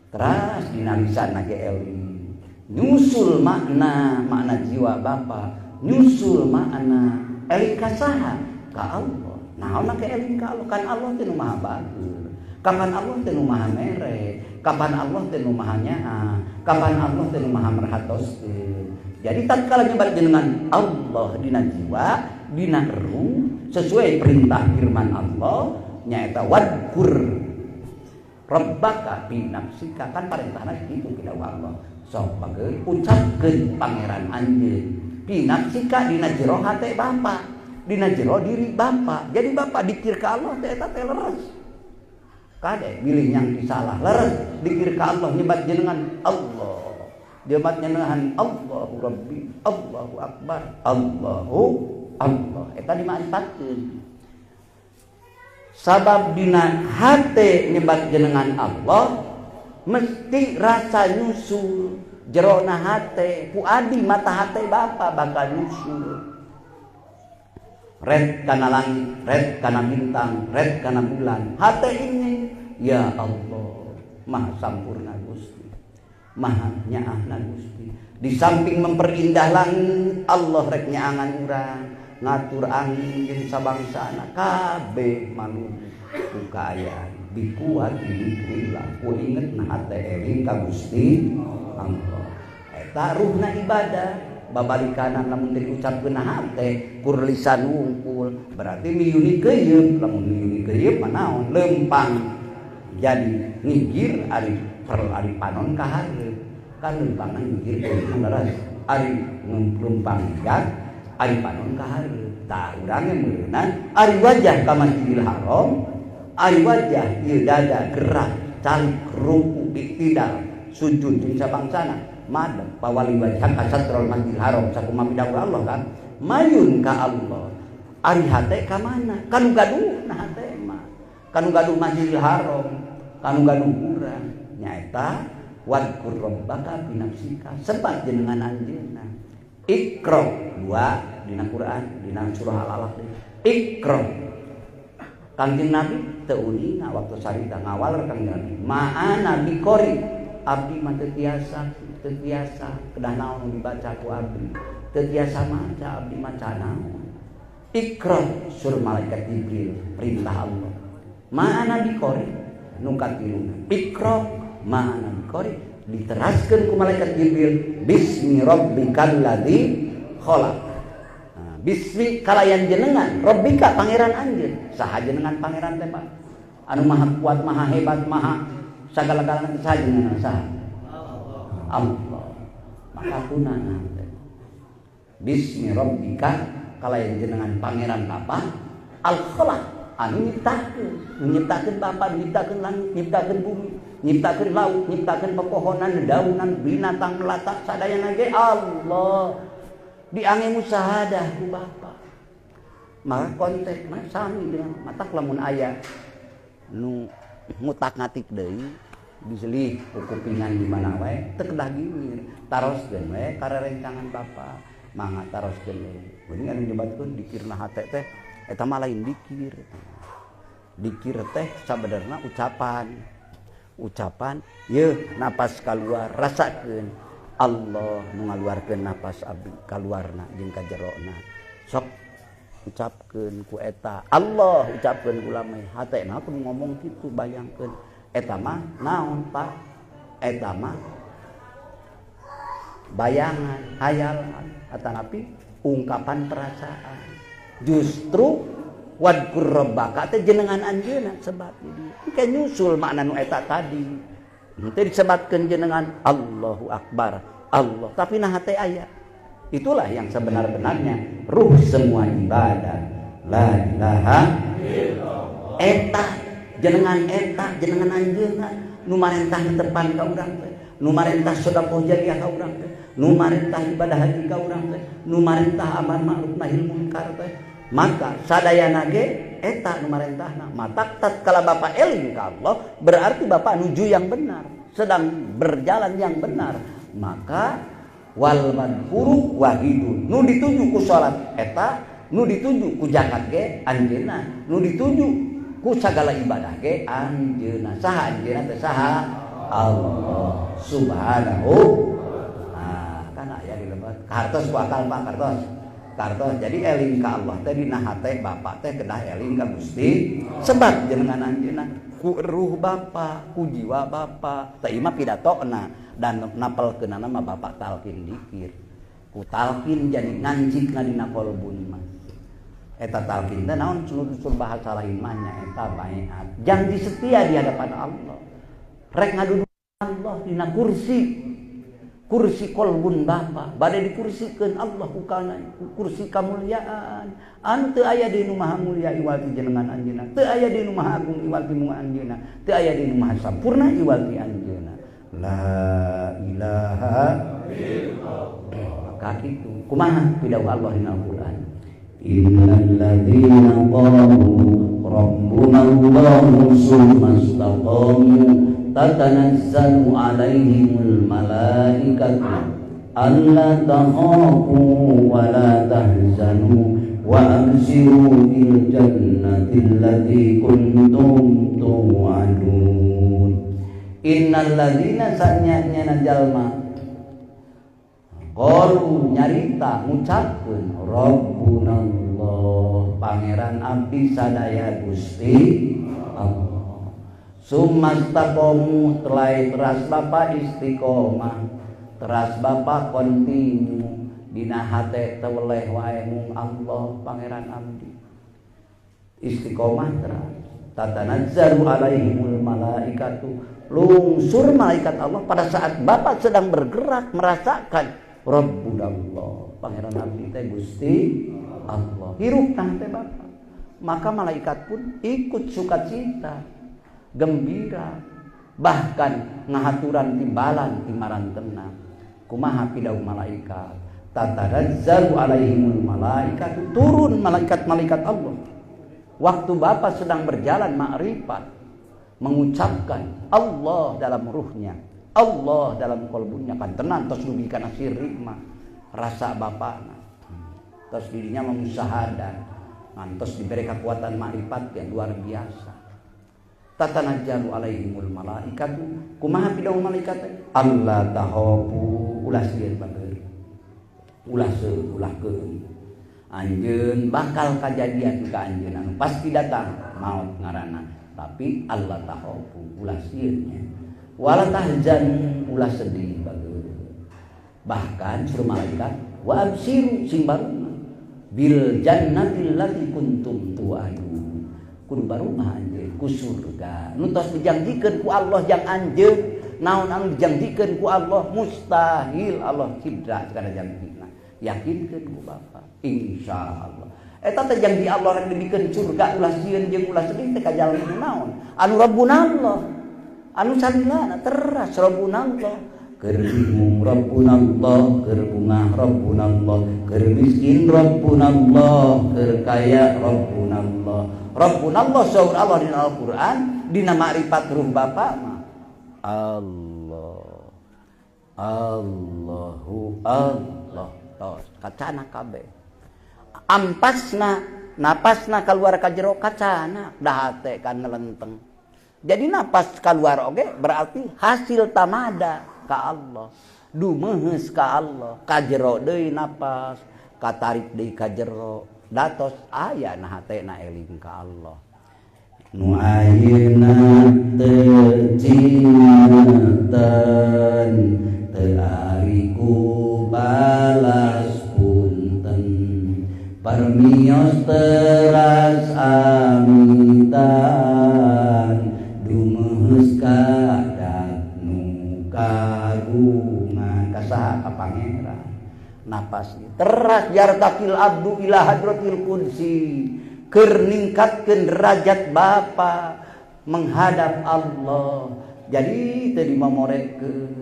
teras dina lisanna ge eling nyusul makna jiwa bapa, nyusul makna eling ka saha ka Allah. Naon ke eling ka Allah? Kan Allah teh nu maha bagus. Kapan Allah teh nu maha mere, kapan Allah teh nu maha nyaa, kapan Allah teh nu maha merhatoskeun. Jadi tatkala nyebat jenengan Allah dina jiwa, dina ruh sesuai perintah firman Allah nyaeta wadkur rabbaka fi nafsika, kan parentahna kitu kita Allah. Sok bageus ucapkeun pangeran anjeun fi nafsika dina jero hate bapa, dina jero diri bapa. Jadi bapa dikir ka Allah teh eta teh leres. Kade bilih yang disalah leres dikir ka Allah nyebat jenengan Allah. Nyebat jenengan Allahu Rabbi, Allahu Akbar, Allahu Allah. Eta dimanfaatkeun. Sabab dina hate nyebat jenengan Allah mesti rasa nyusul jerona hate puadi mata hate bapa bakal nyusul red kana langit, red kana bintang, red kana bulan. Hate ini ya Allah maha sampurna Gusti, maha nyaahna Gusti. Di samping memperindah langit, Allah rek nyaangan urang ngatur angin jeung sabangsana kabeh manungsa kukayaan dikuat dikrillah ku ingetna hate eling ka Gusti Allah. Eta ruhna ibadah babalikanan lamun teu diucapkeun hate kur lisan wungkul berarti miyuni keuyeum, lamun miyuni keuyeum mah naon lempang jadi ngigir ari panon ka hareup kan lempangna ngigir keuyeum ari lempang gat ari panon ka hareup. Tah urang meureunna ari wajah ka Masjidil Haram, ari wajah ieu dada gerak calik ruku iktidal sujud jeung sabangsana madem pawali wajah ka satrul Masjidil Haram sakumaha pidawuh Allah kan mayun ka Allah. Ari hate ka mana? Kanu gaduh na hate mah kanu gaduh Masjidil Haram, kanu gaduh urang nyaeta wadkur rabbaka fi nafsika sebat jenengan anjeunna. Iqra dua dina Quran dina surah Al-Alaq. Iqra Kangjeng Nabi teu uninga waktu sarita ngawal Kangjeng Nabi ma'ana biqori abdi mah teu tiasa kedah naon dibaca ku abdi teu tiasa maca abdi maca naon. Iqra sur malaikat Jibril perintah Allah ma'ana biqori nu katiluna. Iqra ma'ana biqori diteraskeun ku malaikat Jibril bismi rabbikal ladzi khalaq. Bismi kalayan jenengan rabbika pangeran anjeun. Saha jenengan pangeran teh Pak? Anu maha kuat, maha hebat, maha sagala-galana saha jenengan saha? Allah. Maka tunana teh. Bismi rabbika kalayan jenengan pangeran apa? Al khalaq anu nyiptakeun bapa, nyiptakeun langit, nyiptakeun bumi, nyiptakeun laut, nyiptakeun pepohonan, dedaunan, binatang melata sadayana ge Allah. Diange musahadah ku bapa. Maka kontek mah sami dengan matak lamun aya nu ngutak-ngatik deui diselih ku kupingan di mana wae teu kedah gini taroskeun we karerencangan bapa mangga taroskeun we. Geuning anu nyebatkeun dikirna hate teh eta mah lain dikir. Dikir teh sabenerna ucapan yeuh napas kaluar rasakeun Allah mengaluarkeun napas abdi kaluarna jeung ka jerona sok ucapkeun ku eta Allah ucapkeun ku lamai hatena kudu ngomong kitu bayangkeun eta mah naon Pak eta mah bayangan hayalan atanapi ungkapan perasaan. Justru wadkur rabbaka teh jenengan anjeunna sebab di dieu nyusul makna nu eta tadi teu disebatkeun jenengan Allahu Akbar Allah tapi nah hate aya. Itulah yang sebenar-benarnya ruh semua ibadah la ilaha illallah. Eta jenengan anjeunna nu marentah tepan ka urang teh, nu marentah sedekah jariah ka urang teh, nu marentah ibadah haji ka urang teh, nu marentah amar ma'ruf nahi munkar teh. Maka sadayana ge eta nu marentahna matak tatkala bapa eling ka Allah berarti bapa nuju yang benar, sedang berjalan yang benar. Maka wal madhuru wahidun nu dituju ku salat eta nu dituju ku zakat ge anjeunna, nu dituju ku sagala ibadah ge anjeunna. Saha anjeunna teh saha? Allah subhanahu. dilebat kartos ku akal Pak kartos jadi eling ka Allah teh dina hate bapak teh kedah eling ka Gusti sebab jenengan anjeunna ku ruh bapak ku jiwa bapak teh imah pidatona dan napelkeunana mah bapak talkin dikir ku talkin jadi ngancikna dina qalbun mah eta talkin teh naon usul bahasa lain mah nya eta baiat janji setia di hadapan Allah rek ngadudu Allah dina kursi kolbun bapa bade dikursikeun Allah ku kana kursi kamulyaan anu teu aya di nu maha mulia iwal ti jenengan anjeunna teu aya di nu maha agung iwal ti mu anjeunna teu aya di nu maha sampurna iwal ti anjeunna la ilaha illallah maka itu kumaha pidato Allah dina Al-Qur'an innal ladzina qalu rabbuna Allahu summa istaqamu tatanazzalu alaihimul malaikatu alla takhafu wa la tahzanu wa abshiru bil jannati allati kuntum tu'adun innal ladzina sanyanya jalma qalu nyarita ngucapkeun rabbuna Allah pangeran abdi sadaya Gusti Allah sumastaqomu telai teras Bapak istiqomah teras Bapak kontinu dina hate teweleh wae mung Allah pangeran abdi istiqomah teras tatanazzalu alaihimul malaikatu lungsur malaikat Allah pada saat Bapak sedang bergerak merasakan Rabbunallah pangeran abdi teh Gusti Allah hirup teh Bapak maka malaikat pun ikut sukacita gembira bahkan ngahaturan timbalan timaran tenang kumaha pidaun malaikat tatanazzalu alaihimul malaikatu turun malaikat-malaikat Allah waktu Bapak sedang berjalan makrifat mengucapkan Allah dalam ruhnya Allah dalam kolbunya kan tenang tos dugikan asyirik mah rasa Bapakna tos dirinya memusahadan ngantos diberi kekuatan makrifat yang luar biasa tatanazzalu alaihimul malaikatu kumaha pidaun malaikat Allah tahabu ulah sieun bageuri ulah keun anjeun bakal kajadian ka anjeun anu pasti datang maut ngaranna tapi Allah tahabu ulah sieunnya wala tahzan ulah sedih bageuri bahkan suruh malaikat wa absiru sing baruna bil jannati allati kuntum tu'adun kudu barumah anjeun ku surga nu tos dijanjikeun ku Allah jang anjeun naon anu dijanjikeun ku Allah mustahil Allah cibra kana janjina yakinkeun ku Bapak insyaallah eta teh janji Allah rek dibikeun surga ulah sieun jeung ulah sedih teh kajalan naon anu rabbunallah anu salilana teras rabbunallah keur bingung rabbunallah keur bungah rabbunallah keur miskin rabbunallah keur kaya rabbunallah Rabbunallah saur Allah di Al-Qur'an dina makrifat ruh Bapak mah Allah Allahu Allah tos kacana kabeh ampasna napasna keluar ka jero kacana dah hate kan nelenteng jadi napas keluar oge berarti hasil tamada ka Allah dumeheus ka Allah ka jero deui napas katarik deui ka jero datos aya na hatena eling ka Allah nu ayeuna teu cinten teu ariku balas punten permios teras amitan dumeheus kadak nu kagungan kasaha ka pangeran napas teras yartakil abdu ila hadratil kursi keur ningkatkeun derajat Bapa menghadap Allah jadi teu dimamorekeun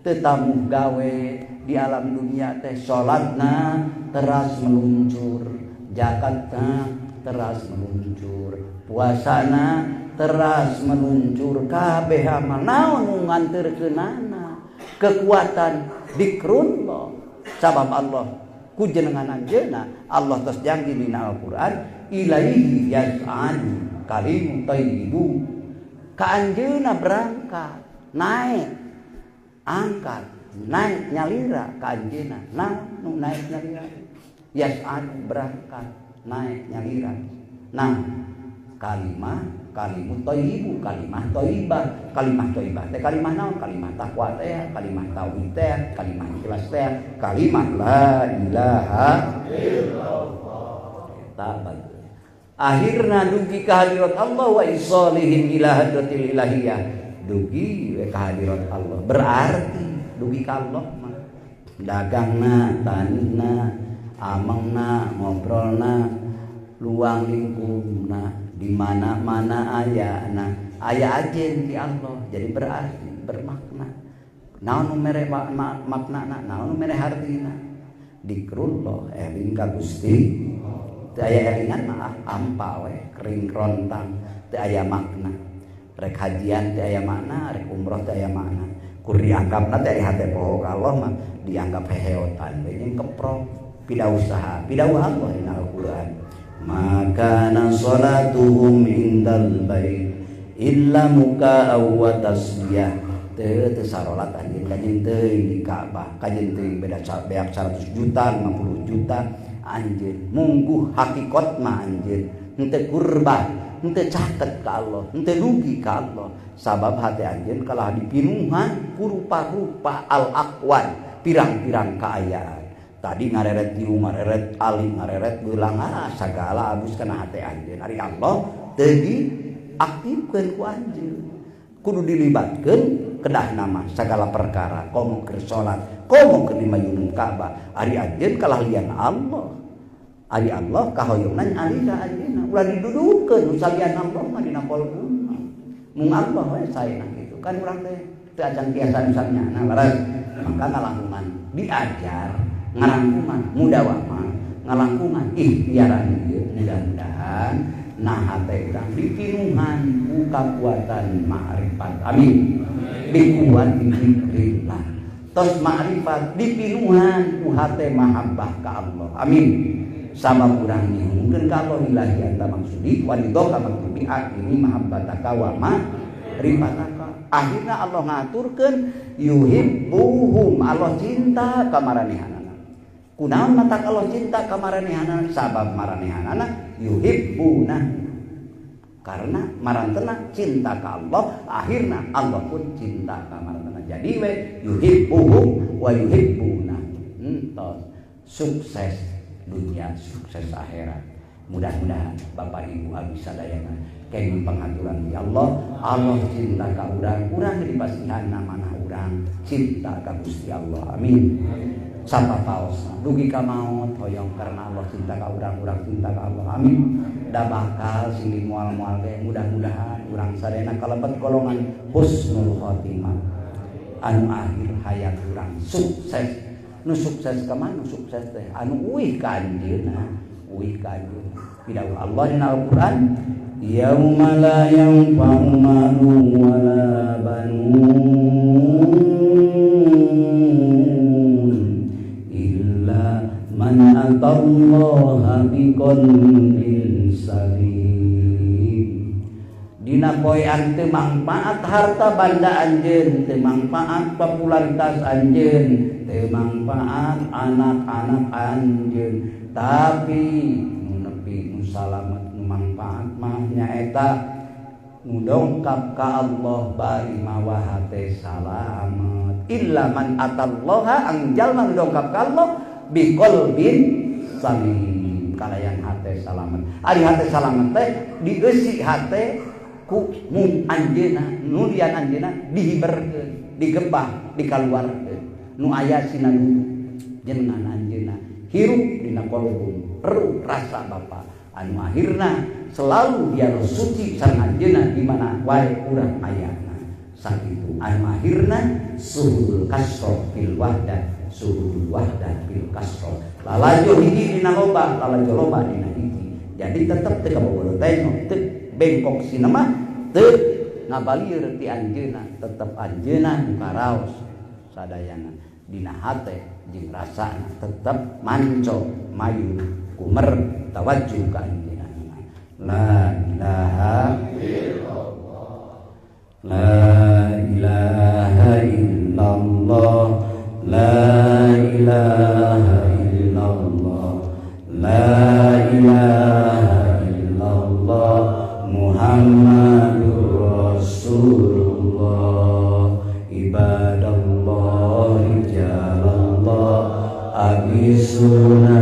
teu tamuh gawe di alam dunia teh salatna teras meluncur zakatna teras meluncur puasana teras meluncur kabeh amal naon nganterkeunana kekuatan zikrullah sabab Allah ku jenengan anjeunna Allah tos janji dina Al-Qur'an ilaihi yas'adu kalimut thayyibu ka anjeunna berangkat naik angkat naik nyalira ka anjeunna. Nah, nu naik nyalira yas'ad berangkat naik nyalira. Nah, kalimut thayyibu, kalimah thayyibah. Kalimah thayyibah teh kalimah naon? Kalimah taqwa teh, kalimah tauhid teh, kalimah ikhlas teh, kalimah la ilaha illallah. Eta akhirna dugi ka hadirat Allah wa isalihim ila hadratil ilahiyah. Dugi ka hadirat Allah berarti dugi ka Allah mah dagangna, tanina, amangna, ngobrolna, luang lingkupna, di mana-mana ayana, aya ajen di Allah. Jadi berarti bermakna. Naon nu mere maknana, naon nu mere hartina? Dikrullah eling ka Gusti. Teu aya elingan mah ampa we, kering rontang, teu aya makna. Rek hajian teu aya makna, rek umroh teu aya makna. Kur dianggapna teh hate poho ka Allah mah dianggap heheotan we jeung keprok. Pida usaha, pida Allah dina Al-Qur'an. Maka salatuhum indal bait illa muka wa tasbih. Teu sarolat anjeun kajeun teuing di Ka'bah, kajeun teuing beda beak 100 juta, 50 juta anjeun. Mungguh hakikat mah anjeun henteu kurban, henteu caket ka Allah, henteu rugi ka Allah. Sabab hati anjeun kalah dipinuhan ku rupa-rupa al-aqwan, pirang-pirang kaayaan. Tadi ngareret diu, ngareret alim, ngareret geulang, sagala abus kana hate anjeun. Ari Allah teu diaktifkeun ku anjeun. Kudu dilibatkeun kedah nama sagala perkara. Komo keur salat, komo keur di mayunun Ka'bah. Ari anjeun kalah lian Allah. Ari Allah kahoyongna alika anjeunna. Ulah didudukeun salian Allah mah dina qalbuna. Mung Allah we saena kitu. Kan urang teh teu acan biasa misalnya laras. Maka ngalangkungan diajar ngarangkungan mudawamah ngalangkungan ikhtiaran ieu mudah-mudahan nah hate urang dipinuhan ku kakuatan ma'rifat. Amin. Dikuat dzikrillah. Tos ma'rifat dipinuhan ku hate mahabbah ka Allah. Amin. Sabab urang nyuhungkeun ka Allah ilahi anta maksudi wa ridho ka maktubi ini mahabbataka wa ma'rifataka. Akhirna Allah ngaturkeun yuhibbuhum, Allah cinta ka maranehanana. Kunaon mata Allah cinta ka maranehanana? Sabab maranehanana yuhibbuna. Karena marantena cinta ka Allah, akhirna Allah pun cinta ka marantena. Jadi we yuhibbuhum wa yuhibbuna. Sukses dunia, sukses akhirat. Mudah-mudahan Bapak Ibu abdi sadayana kenging pangaturan ya Allah. Allah cinta ka urang, urang dipasihan namana urang cinta ka Gusti Allah. Amin. Sapa paosna dugi ka maot hoyong karena Allah cinta ka urang, urang cinta ka Allah. Amin. Da bakal sing moal-moal ge mudah-mudahan urang sadayana kalebet golongan husnul khotimah. Anu akhir hayat urang sukses. Nu sukses ka mana? Nu sukses teh anu uih ka anjeunna, uih ka anjeunna. Pidawuh Allah dina Al-Qur'an, yauma la yanfa'u malun wala banun illa man atallaha biqalbin salim. Dina poean teu mangfaat harta banda anjeun, teu mangfaat popularitas anjeun, teu mangfaat anak-anak anjeun, tapi salamet nu mangfaat mah nyaeta ngudongkap ka Allah bari mawa hate salamet. Illa man atallaha angjalna ngudongkap ka Allah biqalbin salim, kalayan hate salamet. Ari hate salamet teh dieusi hate ku mung anjeunna, nu lian anjeunna dihiberkeun, digebah, dikaluarkeun. Nu aya sina jenengan anjeunna hirup dina qalbun, ru rasa Bapa. Anu akhirna selalu dia suci sareng anjeunna di mana wae urang ayana. Sakitu anu akhirna suhul kasroh fil wahdah, suhul wahdah fil kasroh. Lalajo hiji dina loba, lalajo loba dina hiji. Jadi tetep teu kabogoh teh teu bengkok sinema teu ngabalieur ti anjeunna, tetep anjeunna nu karaos sadayana dina hate jeung rasana tetep manco mayu kumer tawajjuh ka anjeunna. La ilaha illallah, la ilaha illallah. ilaha illallah, la ilaha illallah, Muhammadur Rasulullah. Ibadallah jalallah, abisuna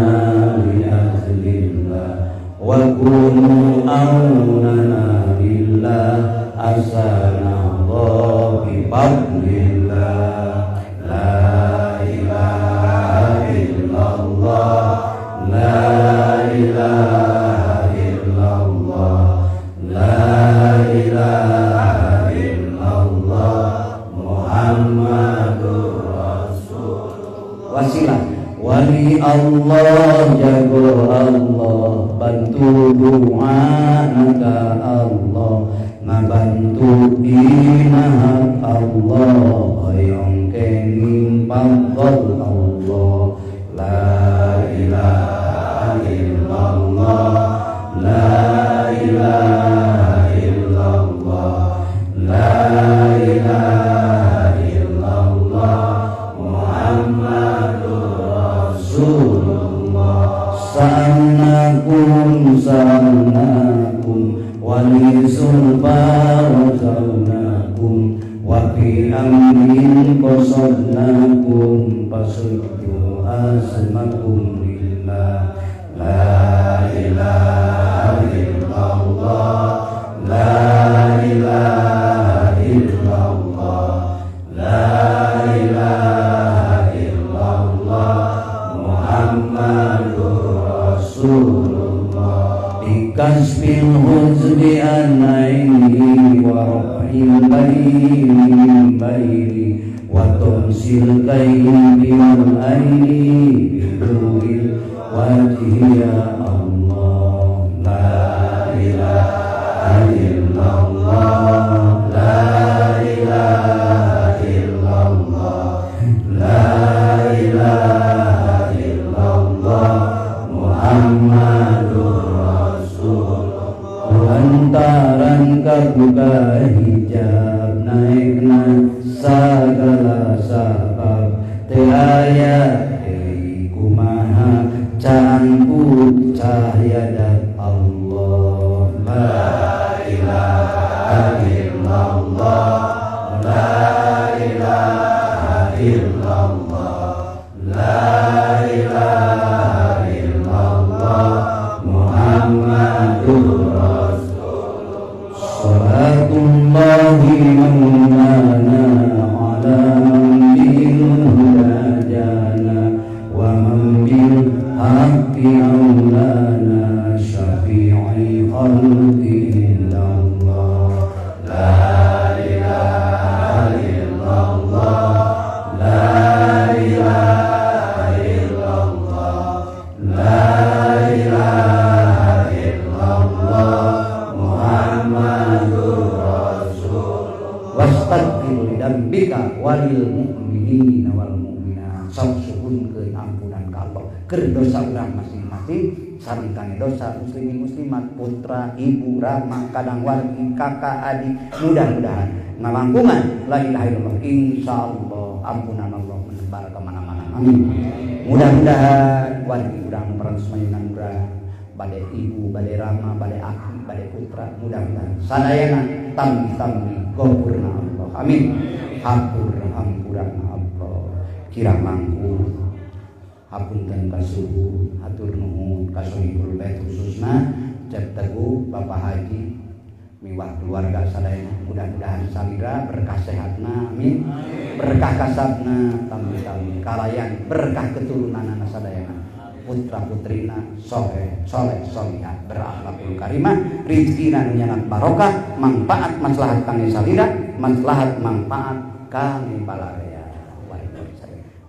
bi ahlillah, wa kunu aunana billah, asanallah bi fadlillah. La ilaha illallah, la ilaha illallah, la ilaha illallah, Muhammadur Rasulullah. Wasilah wali Allah, jago Allah, bantu doa naga Allah, ngabantu iman Allah, yang kening fadl Allah. La ilaha illallah, la ilaha illallah, la ilaha illallah, Muhammadur Rasulullah. Sa'anakum sa'anakum walisul farazanakum, wa fi amrin qasadnakum fasuddu asmakum lillah. La ilaha illallah, la ilaha illallah, la ilaha illallah, Muhammadur Rasulullah. Bikasbil huzbi anaini wa raf'il bayni bayni, wa tumsil kayni bil aini biduril wajhi ya Allah. La ilaha illallah, la ilaha illallah, la ilaha illallah, Muhammadur Rasulullah. Lantaran kebuka hijab, naikna segala sabab, tiaya kumaha canku cahyadat Allah. La ilaha illallah, la ilaha illallah, la ilaha illallah, Muhammadur Rasulullah. Salatullahi maulana ala man bil huda jana, wa man bil haqqi aulana, syafi'i khalqi illallah. La ilaha illallah, la ilaha illallah, la ilaha illallah, Muhammadur Rasulullah. Wastaghfir lidambika walil mu'minina wal mu'minat, samsuhun ke ampunan ka Allah keur dosa urang masing-masing, sareng dosa muslimin muslimat, putra ibu rama kadang wargi kakak adik, mudah-mudahan ngalangkungan la ilaha illallah, insyaallah ampunan Allah menebar kemana-mana, amin. Mudah-mudahan wargi urang peransumayunan urang bade ibu, bade rama, bade aki, bade putra, mudah-mudahan sadayana tambi-tambi gopurna Allah, amin. Hapur hampuran Allah, kira mangku hapunten kasuhu, hatur nuhun kasohibul bait khususna Cep Teguh Bapak Haji miwah keluarga sadayana, mudah-mudahan salira berkah sehatna, amin. Berkah kasabna tambi-tambi kalayan, berkah keturunanna sadayana, putra putrina soleh solihah berakhlakul karimah, rizkina nyangat barokah, manfaat maslahat kangge salira, maslahat manfaat kangge balarea.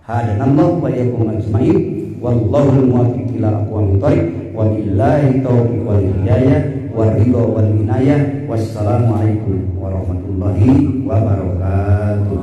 Hadanallahu wa iyyakum ajmain, wallahul muwaffiq ila aqwamit thoriq, wa billahi taufiq wal hidayah wa ridha wal inayah. Wassalamualaikum warahmatullahi wabarakatuh.